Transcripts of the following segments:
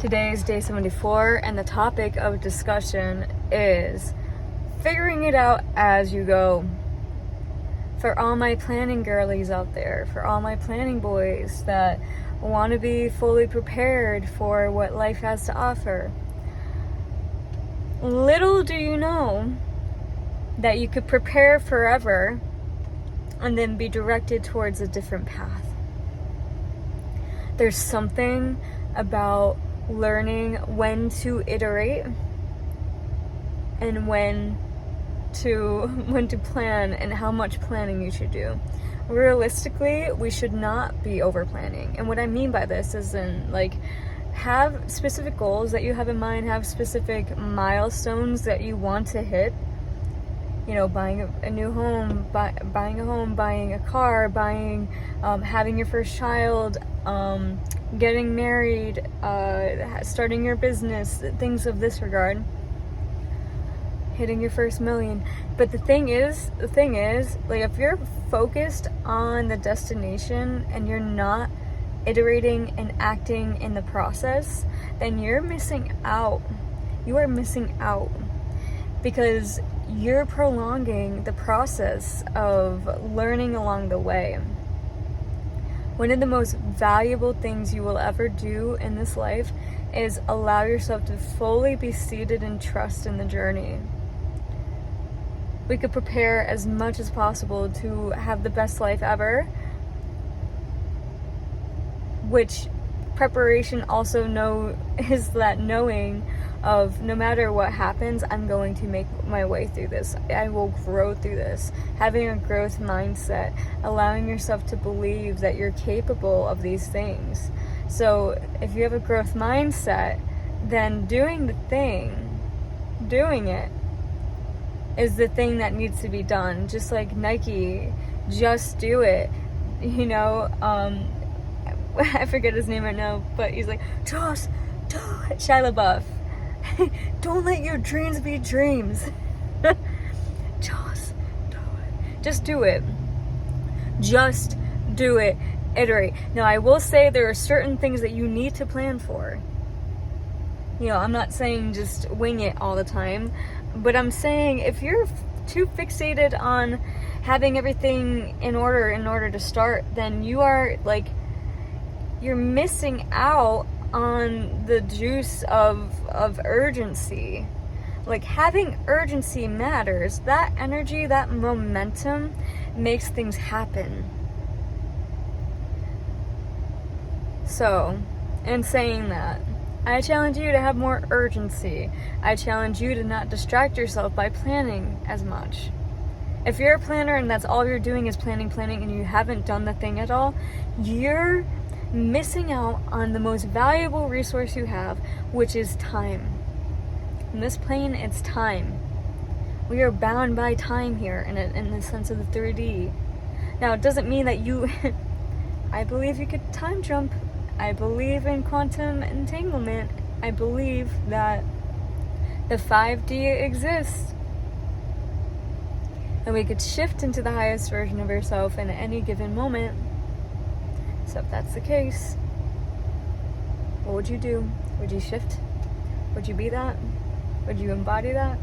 Today is day 74, and the topic of discussion is figuring it out as you go. For all my planning girlies out there, for all my planning boys that want to be fully prepared for what life has to offer, little do you know that you could prepare forever and then be directed towards a different path. There's something about learning when to iterate and when to plan and how much planning you should do. Realistically, we should not be over planning. And what I mean by this is have specific goals that you have in mind, have specific milestones that you want to hit. You know, buying a new home, buying a home, buying a car, having your first child, getting married, starting your business, things of this regard, hitting your first million. But the thing is, if you're focused on the destination and you're not iterating and acting in the process, then you're missing out. You are missing out because you're prolonging the process of learning along the way. One of the most valuable things you will ever do in this life is allow yourself to fully be seated in trust in the journey. We could prepare as much as possible to have the best life ever, which preparation also is that knowing of no matter what happens, I'm going to make my way through this. I will grow through this. Having a growth mindset, allowing yourself to believe that you're capable of these things. So if you have a growth mindset, then doing it is the thing that needs to be done. Just like Nike, just do it. You know, I forget his name right now, but he's like, just do it. Shia LaBeouf. Don't let your dreams be dreams. Just do it. Just do it. Just do it. Iterate. Now, I will say there are certain things that you need to plan for. You know, I'm not saying just wing it all the time, but I'm saying if you're too fixated on having everything in order to start, then you're missing out on the juice of urgency. Like, having urgency matters. That energy, that momentum makes things happen. So, in saying that, I challenge you to have more urgency. I challenge you to not distract yourself by planning as much. If you're a planner and that's all you're doing is planning, and you haven't done the thing at all, you're missing out on the most valuable resource you have, which is time. In this plane, it's time. We are bound by time here in the sense of the 3D. Now, it doesn't mean that I believe you could time jump. I believe in quantum entanglement. I believe that the 5D exists. And we could shift into the highest version of yourself in any given moment. So if that's the case, what would you do? Would you shift? Would you be that? Would you embody that?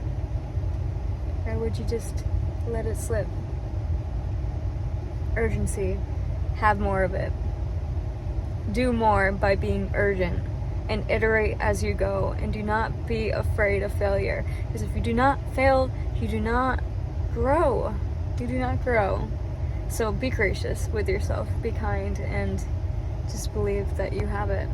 Or would you just let it slip? Urgency. Have more of it. Do more by being urgent and iterate as you go, and do not be afraid of failure, because if you do not fail, you do not grow. You do not grow. So be gracious with yourself, be kind, and just believe that you have it.